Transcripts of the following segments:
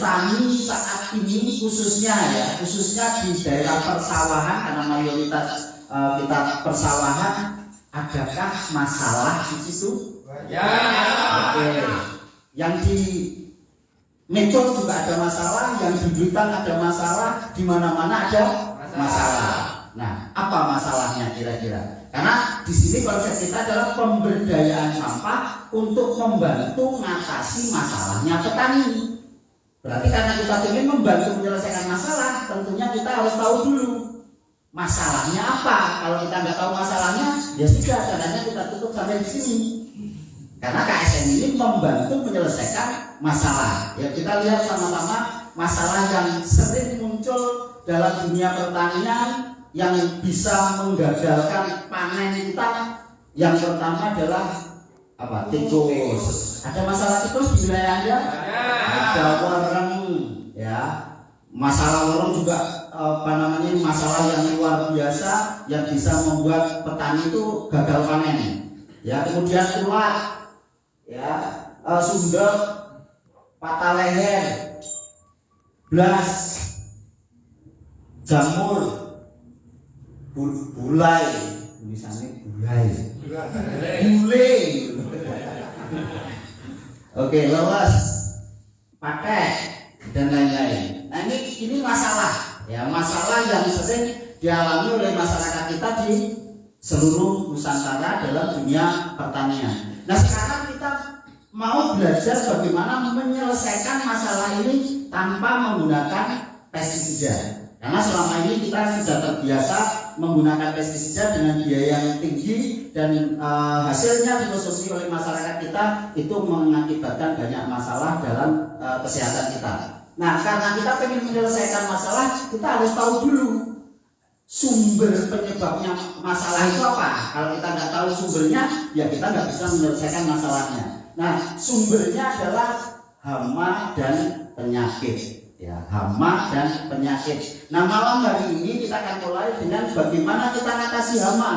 bertani saat ini khususnya di daerah persawahan, karena mayoritas kita persawahan, adakah masalah di situ? Ya. Oke. Yang di Metro juga ada masalah, yang di Blitar ada masalah, di mana-mana ada masalah. Nah, apa masalahnya kira-kira? Karena di sini konsep kita adalah pemberdayaan sampah untuk membantu mengatasi masalahnya petani. Berarti karena kita ingin membantu menyelesaikan masalah, tentunya kita harus tahu dulu masalahnya apa. Kalau kita nggak tahu masalahnya, ya sudah, caranya kita tutup sampai di sini. Karena KSN ini membantu menyelesaikan masalah. Ya, kita lihat sama-sama masalah yang sering muncul dalam dunia pertanian yang bisa menggagalkan panen kita. Yang pertama adalah apa? Tikus. Ada masalah tikus di wilayah Anda? Ada wareng, ya. Masalah wareng juga masalah yang luar biasa yang bisa membuat petani itu gagal panen. Ya, kemudian ulat, ya, sundep, patah leher, blas, jamur, bulai, tulisannya bule. Oke, lolos, pakai dan lain-lain. Nah, ini masalah, ya, masalah yang sering dialami oleh masyarakat kita di seluruh Nusantara dalam dunia pertanian. Nah, sekarang kita mau belajar bagaimana menyelesaikan masalah ini tanpa menggunakan pestisida. Karena selama ini kita sudah terbiasa menggunakan pestisida dengan biaya yang tinggi dan hasilnya dikonsumsi oleh masyarakat kita itu mengakibatkan banyak masalah dalam kesehatan kita. Nah, karena kita ingin menyelesaikan masalah, kita harus tahu dulu sumber penyebabnya masalah itu apa. Kalau kita nggak tahu sumbernya, ya kita nggak bisa menyelesaikan masalahnya. Nah, sumbernya adalah hama dan penyakit. Ya, hama dan penyakit. Nah, malam hari ini kita akan mulai dengan bagaimana kita mengatasi hama.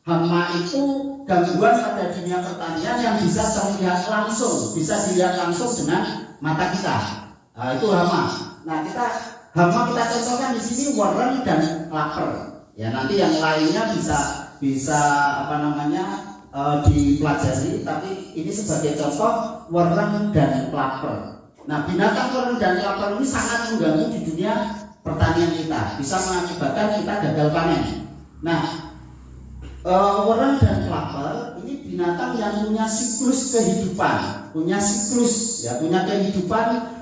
Hama itu gangguan pada dunia pertanian yang bisa terlihat langsung, bisa dilihat langsung dengan mata kita. Nah, itu hama. Nah, hama kita contohkan di sini wareng dan klaper. Ya, nanti yang lainnya bisa dipelajari, tapi ini sebagai contoh wareng dan klaper. Nah, binatang wareng dan klaper ini sangat mengganggu di dunia pertanian kita, bisa mengakibatkan kita gagal panen. Nah, wareng dan klaper ini binatang yang punya siklus kehidupan, punya kehidupan.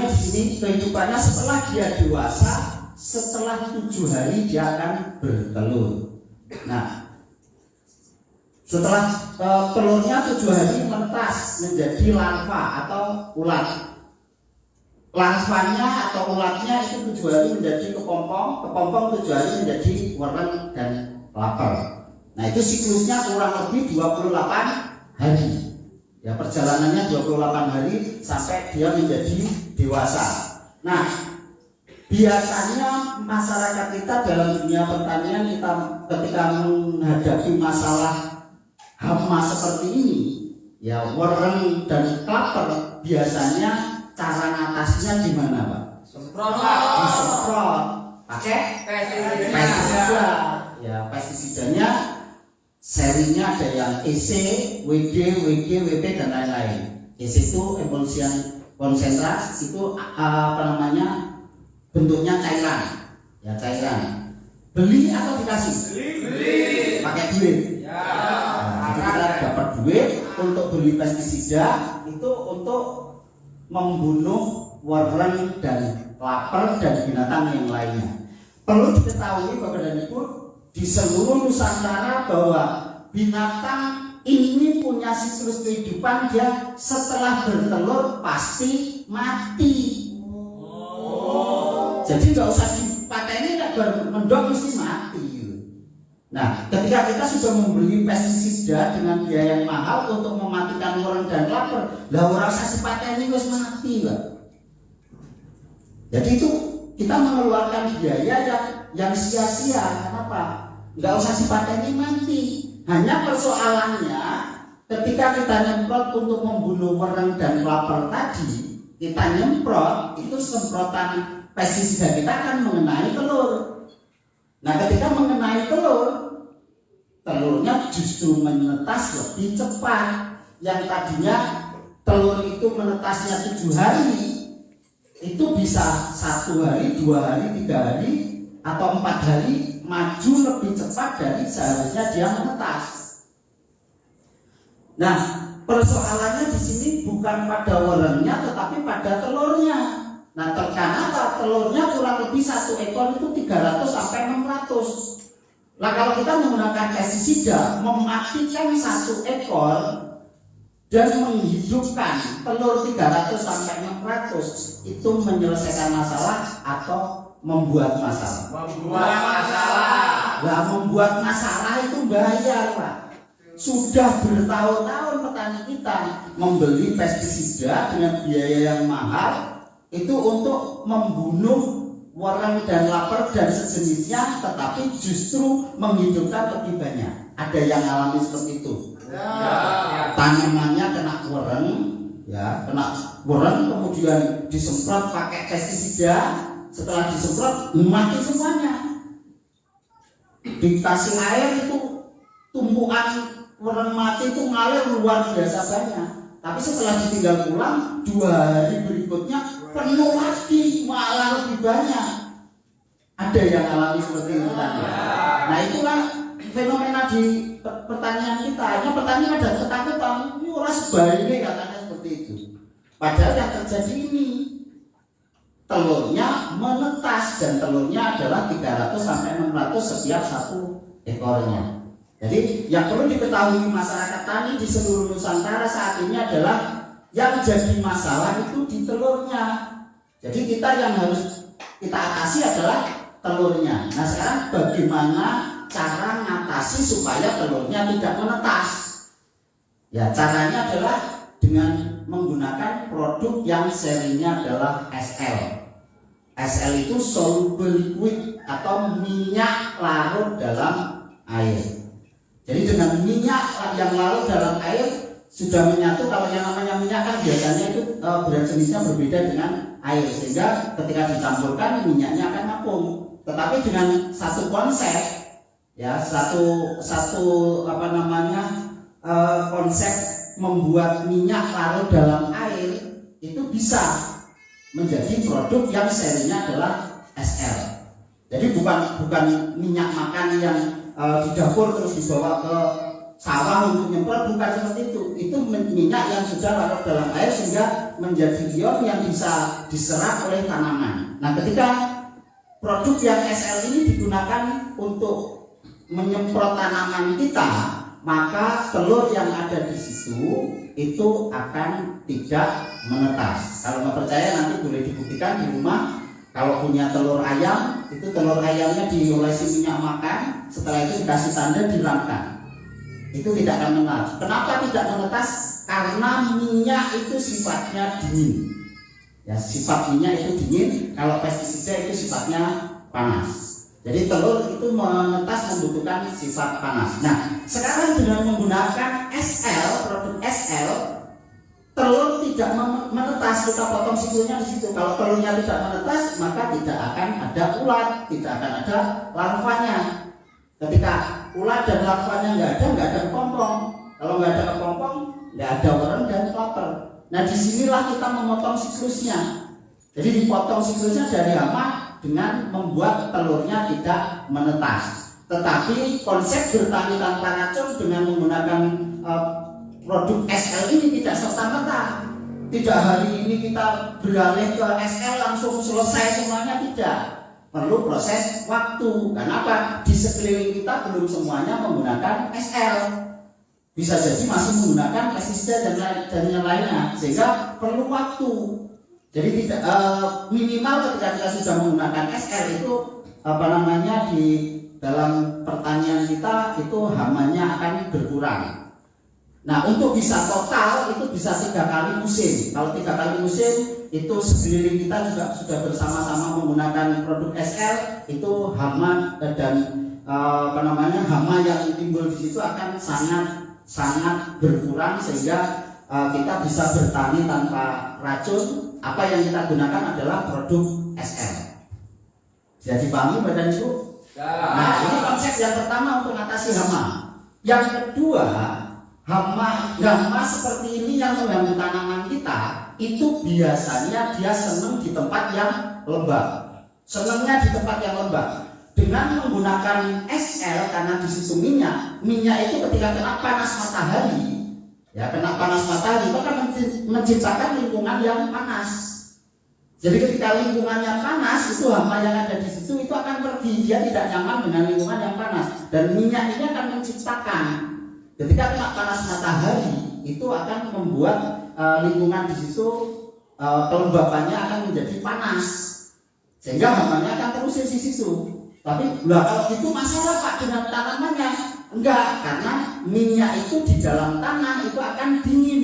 Di sini kehidupannya setelah dia dewasa, setelah 7 hari dia akan bertelur. Nah, setelah telurnya 7 hari menetas menjadi larva atau ulat. Larvanya atau ulatnya itu 7 hari menjadi kepompong 7 hari menjadi wareng dan klaper. Nah, itu siklusnya kurang lebih 28 hari. Ya, perjalanannya 28 hari sampai dia menjadi dewasa. Nah, biasanya masyarakat kita dalam dunia pertanian ketika menghadapi masalah hama seperti ini, ya, wareng dan klaper, biasanya cara ngatasnya gimana, Pak? Disemprot pakai pestisida. Ya, pestisidanya serinya ada yang EC, WD, WG, WP dan lain-lain. EC itu emulsian konsentrat, itu bentuknya cairan. Ya, cairan. Beli atau dikasih? Beli. Pakai duit. Ya. Jadi kita dapat duit untuk beli pestisida itu untuk membunuh wareng dan klaper dan binatang yang lainnya. Perlu diketahui Bapak dan Ibu, di seluruh Nusantara bahwa binatang ini punya siklus kehidupan, dia setelah bertelur pasti mati. Jadi nggak usah dipateni, mendok mesti mati. Nah, ketika kita sudah membeli pestisida dengan biaya yang mahal untuk mematikan wareng dan klaper, lah ora usah dipateni wis mati, Pak. Jadi itu kita mengeluarkan biaya yang sia-sia. Kenapa? Nggak usah dipateni mati. Hanya persoalannya ketika kita nyemprot untuk membunuh wareng dan klaper tadi, kita nyemprot, itu semprotan pestisida kita akan mengenai telur. Nah, ketika mengenai telur, telurnya justru menetas lebih cepat. Yang tadinya telur itu menetasnya 7 hari, itu bisa 1 hari, 2 hari, 3 hari, atau 4 hari maju lebih cepat dari seharusnya dia menetas. Nah, persoalannya di sini bukan pada werengnya tetapi pada telurnya. Nah, kenapa telurnya kurang lebih 1 ekor itu 300 sampai 600. Nah, kalau kita menggunakan pestisida mematikan 1 ekor dan menghidupkan telur 300 sampai 600, itu menyelesaikan masalah atau membuat masalah? Membuat masalah. Nah, membuat masalah itu bahaya, Pak. Sudah bertahun-tahun petani kita membeli pestisida dengan biaya yang mahal itu untuk membunuh wereng dan lapar dan sejenisnya, tetapi justru menghidupkan lebih banyak. Ada yang alami seperti itu. Ya. Tanamannya kena wereng, ya, kena wereng, kemudian disemprot pakai pestisida, setelah disemprot mati semuanya. Dikasih air itu tumpukan wereng mati itu ngalir luar biasa banyak. Tapi setelah ditinggal pulang 2 hari berikutnya penuh lagi, malah lebih banyak. Ada yang alami seperti itu tadi. Nah, itulah fenomena di pertanian kita. Hanya petani ada ketakutan, ini orang sebaiknya katanya seperti itu. Padahal yang terjadi ini telurnya menetas dan telurnya adalah 300 sampai 600 setiap 1 ekornya. Jadi yang perlu diketahui masyarakat tani di seluruh Nusantara saat ini adalah yang jadi masalah itu di telurnya. Jadi kita yang harus kita atasi adalah telurnya. Nah, sekarang bagaimana cara mengatasi supaya telurnya tidak menetas? Ya, caranya adalah dengan menggunakan produk yang serinya adalah SL. SL itu soluble liquid atau minyak larut dalam air. Jadi dengan minyak yang larut dalam air sudah menyatu. Kalau yang namanya minyak kan biasanya itu berat jenisnya berbeda dengan air, sehingga ketika dicampurkan minyaknya akan ngapung. Tetapi dengan satu konsep, ya satu konsep membuat minyak larut dalam air itu bisa menjadi produk yang serinya adalah SL. Jadi bukan minyak makan yang di dapur terus dibawa ke sawah untuk nyemprot, bukan seperti itu. Itu minyak yang sudah larut dalam air sehingga menjadi ion yang bisa diserap oleh tanaman. Nah, ketika produk yang SL ini digunakan untuk menyemprot tanaman kita, maka telur yang ada di situ itu akan tidak menetas. Kalau nggak percaya nanti boleh dibuktikan di rumah. Kalau punya telur ayam, itu telur ayamnya diolesi minyak makan, setelah itu dikasih tanda diramkan. Itu tidak akan menetas. Kenapa tidak menetas? Karena minyak itu sifatnya dingin. Ya, sifat minyak itu dingin. Kalau pestisida itu sifatnya panas. Jadi telur itu menetas membutuhkan sifat panas. Nah, sekarang dengan menggunakan SL, produk SL, telur tidak menetas. Kita potong siklusnya di situ. Kalau telurnya tidak menetas, maka tidak akan ada ulat, tidak akan ada larvanya. Ketika ulat dan larvanya nggak ada kepompong. Kalau nggak ada kepompong, nggak ada wereng dan lapar. Nah, disinilah kita memotong siklusnya. Jadi dipotong siklusnya dari hama dengan membuat telurnya tidak menetas. Tetapi konsep bertani tanpa racun dengan menggunakan produk SL ini tidak serta-merta. Tidak hari ini kita beralih ke SL langsung selesai semuanya, tidak. Perlu proses waktu. Kenapa? Di sekeliling kita belum semuanya menggunakan SL. Bisa jadi masih menggunakan pestisida dan yang lainnya, sehingga perlu waktu. Jadi tidak minimal ketika kita sudah menggunakan SL itu di dalam pertanian kita itu hamanya akan berkurang. Nah, untuk bisa total itu bisa 3 kali musim. Kalau 3 kali musim itu sekeliling kita juga sudah bersama-sama menggunakan produk SL, itu hama dan hama yang timbul di situ akan sangat berkurang, sehingga kita bisa bertani tanpa racun apa yang kita gunakan adalah produk SL. Jadi pahami Bapak Ibu? Nah, ini konsep yang pertama untuk mengatasi hama. Yang kedua, hama seperti ini yang mengganggu tanaman kita itu biasanya dia senang di tempat yang lembab. Senangnya di tempat yang lembab. Dengan menggunakan SL karena di situ minyak itu ketika kena panas matahari, ya kena panas matahari itu akan menciptakan lingkungan yang panas. Jadi ketika lingkungannya panas, itu hama yang ada di situ itu akan pergi, dia tidak nyaman dengan lingkungan yang panas dan minyak ini akan menciptakan. Ketika kena panas matahari itu akan membuat lingkungan di situ kelembabannya akan menjadi panas sehingga hamanya akan terus di situ. Tapi kalau itu masalah Pak dengan tanamannya? Enggak, karena minyak itu di dalam tanah itu akan dingin.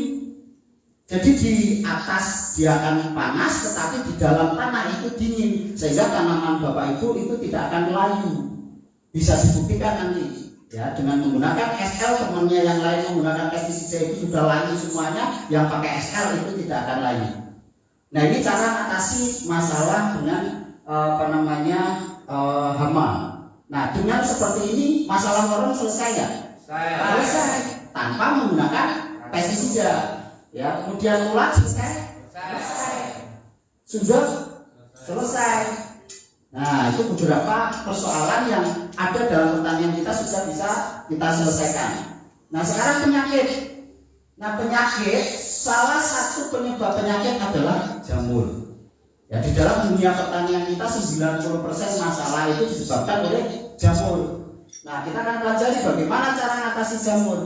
Jadi di atas dia akan panas, tetapi di dalam tanah itu dingin sehingga tanaman Bapak Ibu itu tidak akan layu. Bisa dibuktikan nanti ya dengan menggunakan SL, temannya yang lain menggunakan pestisida itu sudah layu semuanya, yang pakai SL itu tidak akan layu. Nah ini cara atasi masalah dengan hama. Nah dengan seperti ini masalah orang selesai ya? Selesai tanpa menggunakan pestisida. Ya, kemudian ulat selesai. Sudah selesai. Nah, itu beberapa persoalan yang ada dalam pertanian kita sudah bisa kita selesaikan. Nah, sekarang penyakit. Nah, penyakit salah satu penyebab penyakit adalah jamur. Ya, di dalam dunia pertanian kita 90% masalah itu disebabkan oleh jamur. Nah, kita akan pelajari bagaimana cara mengatasi jamur.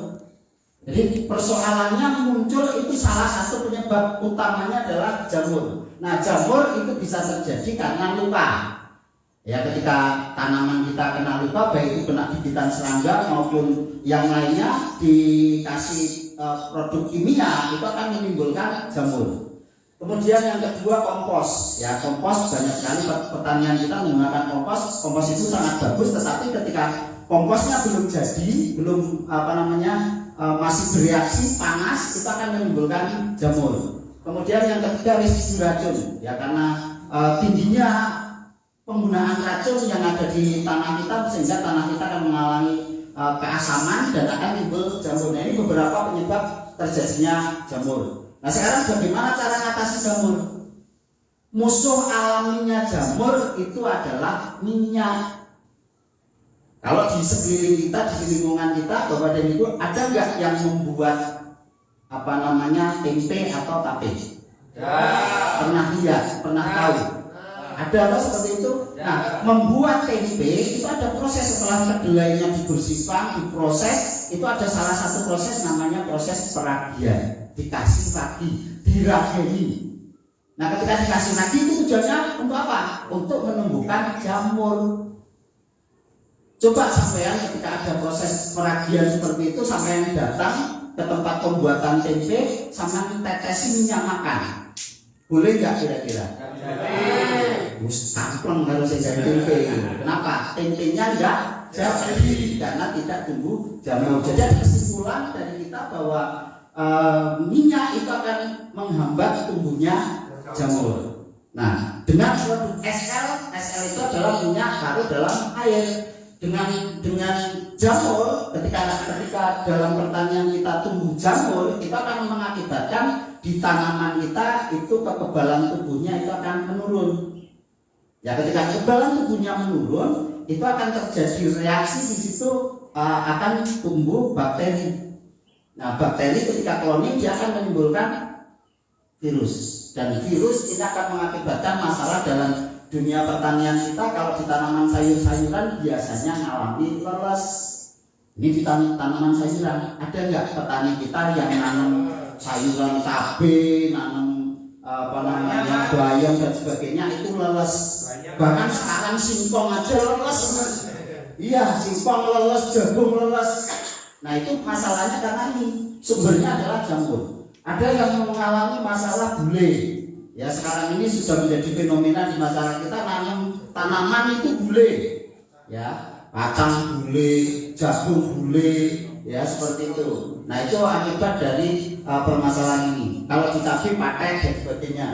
Jadi persoalannya muncul itu salah satu penyebab utamanya adalah jamur. Nah jamur itu bisa terjadi karena luka. Ya ketika tanaman kita kena luka, baik itu kena gigitan serangga maupun yang lainnya dikasih produk kimia itu akan menimbulkan jamur. Kemudian yang kedua kompos. Ya kompos banyak sekali pertanian kita menggunakan kompos. Kompos itu sangat bagus, tetapi ketika komposnya belum jadi, belum masih bereaksi panas, itu akan menimbulkan jamur. Kemudian yang ketiga residu racun, ya karena tingginya penggunaan racun yang ada di tanah kita sehingga tanah kita akan mengalami keasaman dan akan timbul jamur. Nah, ini beberapa penyebab terjadinya jamur. Nah sekarang bagaimana cara mengatasi jamur? Musuh alaminya jamur itu adalah minyak. Kalau di sekeliling kita, di lingkungan kita, Bapak dan Ibu, ada nggak yang membuat tempe atau tape? Pernah lihat, pernah tahu? Ada apa seperti itu? Nah, membuat tempe itu ada proses setelah kedelainya dibersihkan, diproses, itu ada salah satu proses namanya proses peragian. Dikasih ragi, dirageni. Nah, ketika dikasih ragi itu tujuannya untuk apa? Untuk menumbuhkan jamur. Coba sampean ketika ada proses peragian seperti itu, sampean datang ke tempat pembuatan tempe, sampean tetesi minyak makan, boleh nggak kira-kira? Kampleng harus jadi tempe. Kenapa? Tempenya nggak jadi karena tidak tumbuh jamur. Jadi ada kesimpulan dari kita bahwa minyak itu akan menghambat tumbuhnya jamur. Nah, dengan produk SL itu adalah minyak larut dalam air. Dengan jamur, ketika dalam pertanian kita tumbuh jamur, itu akan mengakibatkan di tanaman kita itu kekebalan tubuhnya itu akan menurun. Ya ketika kekebalan tubuhnya menurun, itu akan terjadi reaksi di situ, akan tumbuh bakteri. Nah bakteri ketika cloning dia akan menimbulkan virus, dan virus ini akan mengakibatkan masalah dalam dunia pertanian kita. Kalau di tanaman sayur-sayuran biasanya mengalami leles. Ini di tanaman sayuran, ada nggak petani kita yang nanam sayuran cabai, nanam bayam dan sebagainya itu leles. Bahkan sekarang singkong aja leles. Iya, singkong leles, jagung leles. Nah itu masalahnya karena ini sumbernya adalah jamur. Ada yang mengalami masalah bule. Ya sekarang ini sudah menjadi fenomena di masyarakat kita, nanam tanaman itu bule, ya kacang bule, jagung bule, ya seperti itu. Nah itu akibat dari permasalahan ini. Kalau di cabai pakai dan sebagainya.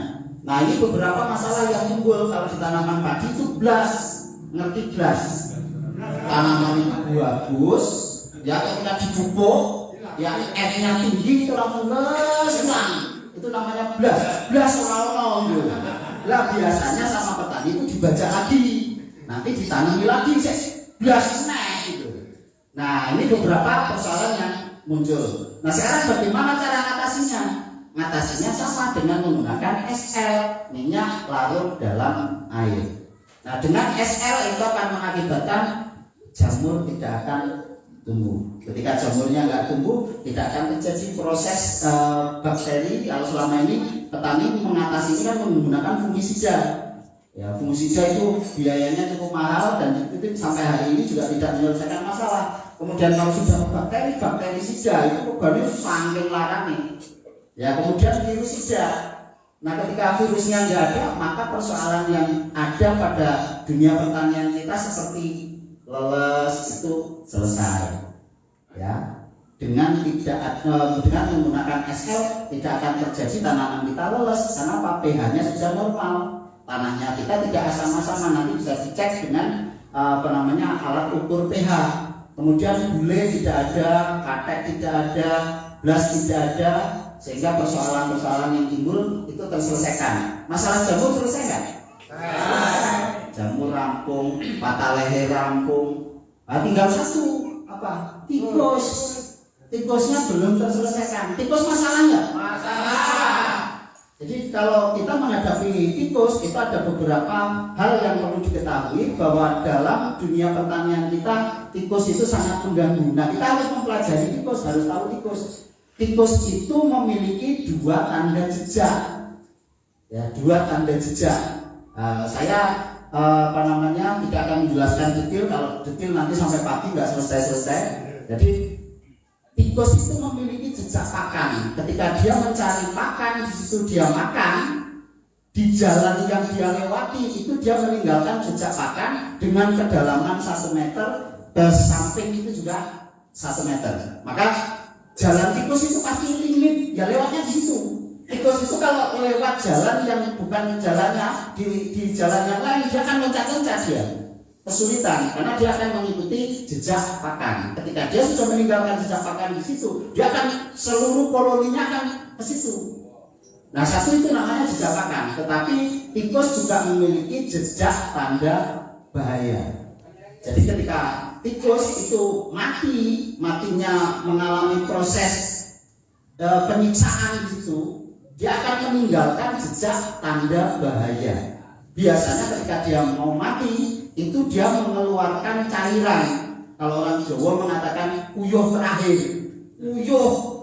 Nah ini beberapa masalah yang timbul kalau di tanaman padi itu blas, ngerti blas? Tanaman itu bagus, ya ketika dipupuk, yang N-nya tinggi itu langsung senang, itu namanya blas, blas orang-orang gitu. Lah biasanya sama petani itu dibaca lagi, nanti ditanami lagi, blas gitu. Nah ini beberapa persoalan yang muncul. Nah sekarang bagaimana cara mengatasinya? Mengatasinya sama dengan menggunakan SL, minyak larut dalam air. Nah dengan SL itu akan mengakibatkan jamur tidak akan tumbuh. Ketika jamurnya nggak tumbuh, tidak akan terjadi proses bakteri. Kalau selama ini petani mengatasi ini kan menggunakan fungisida. Ya, fungisida itu biayanya cukup mahal dan itu sampai hari ini juga tidak menyelesaikan masalah. Kemudian kalau sudah bakteri sida itu kembali saking larang nih. Ya kemudian virusida. Nah ketika virusnya nggak ada, maka persoalan yang ada pada dunia pertanian kita seperti leles itu selesai. Ya dengan menggunakan SL tidak akan terjadi tanaman kita leles karena pH-nya sudah normal. Tanahnya kita tidak asam-asaman, nanti bisa dicek dengan alat ukur pH. Kemudian bule tidak ada, katek tidak ada, blas tidak ada, sehingga persoalan-persoalan yang timbul itu terselesaikan. Masalah jamur selesai nggak? Jamur rampung, patah leher rampung. Nah, tinggal satu apa? Tikus. Tikusnya belum terselesaikan. Tikus masalah nggak? Masalah. Jadi kalau kita menghadapi tikus itu ada beberapa hal yang perlu diketahui bahwa dalam dunia pertanian kita tikus itu sangat mengganggu. Nah kita harus mempelajari tikus, harus tahu tikus. Tikus itu memiliki dua tanda jejak, ya dua tanda jejak. Saya tidak akan menjelaskan detail, kalau detail nanti sampai pagi nggak selesai. Jadi tikus itu memiliki jejak pakan. Ketika dia mencari pakan, di situ dia makan. Di jalan yang dia lewati itu dia meninggalkan jejak pakan dengan kedalaman 1 meter, ke samping itu juga 1 meter. Maka jalan tikus itu pasti limit, ya lewatnya di situ. Tikus itu kalau lewat jalan yang bukan jalannya di jalan yang lain, dia akan loncat-loncat dia. Kesulitan karena dia akan mengikuti jejak pakan. Ketika dia sudah meninggalkan jejak pakan di situ, dia akan seluruh koloninya akan ke situ. Nah, satu itu namanya jejak pakan, tetapi tikus juga memiliki jejak tanda bahaya. Jadi ketika tikus itu matinya mengalami proses penyiksaan di situ, dia akan meninggalkan jejak tanda bahaya. Biasanya ketika dia mau mati itu dia mengeluarkan cairan. Kalau orang Jawa mengatakan uyuh terakhir, uyuh.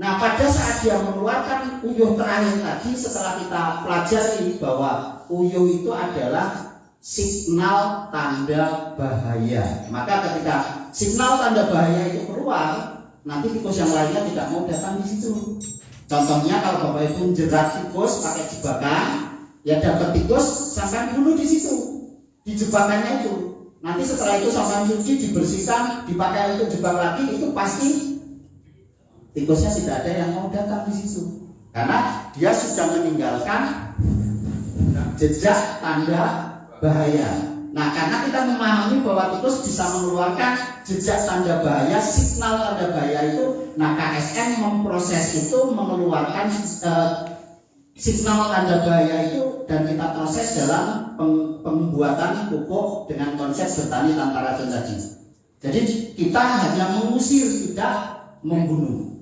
Nah pada saat dia mengeluarkan uyuh terakhir tadi, setelah kita pelajari bahwa uyuh itu adalah signal tanda bahaya, maka ketika signal tanda bahaya itu keluar, nanti tikus yang lainnya tidak mau datang di situ. Contohnya kalau Bapak Ibu jerat tikus pakai jebakan, ya dapat tikus sampai bunuh di situ. Di jebakannya itu, nanti setelah itu sampai cuci, dibersihkan, dipakai untuk jebak lagi, itu pasti tikusnya tidak ada yang mau datang di situ, karena dia sudah meninggalkan jejak tanda bahaya. Nah, karena kita memahami bahwa tikus bisa mengeluarkan jejak tanda bahaya, signal tanda bahaya itu, nah KSN memproses itu mengeluarkan signal tanda bahaya itu dan kita proses dalam pembuatan pupuk dengan konsep bertani tanpa racun tadi. Jadi kita hanya mengusir, tidak membunuh.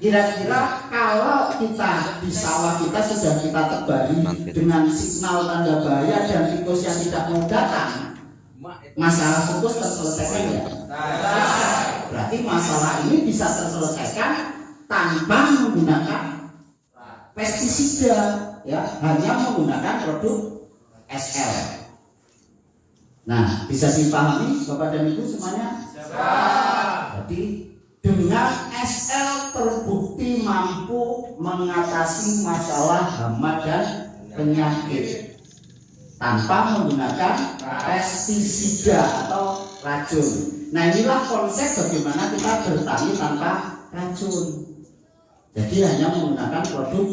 Kira-kira kalau kita di sawah kita sudah kita tebari dengan signal tanda bahaya dan tikus yang tidak mau datang, masalah tikus terselesaikan ya? Berarti masalah ini bisa terselesaikan tanpa menggunakan pestisida, ya, hanya menggunakan produk SL. Nah, bisa dipahami Bapak dan Ibu semuanya? Jadi dengan SL terbukti mampu mengatasi masalah hama dan penyakit tanpa menggunakan pestisida atau racun. Nah, inilah konsep bagaimana kita bertani tanpa racun. Jadi hanya menggunakan produk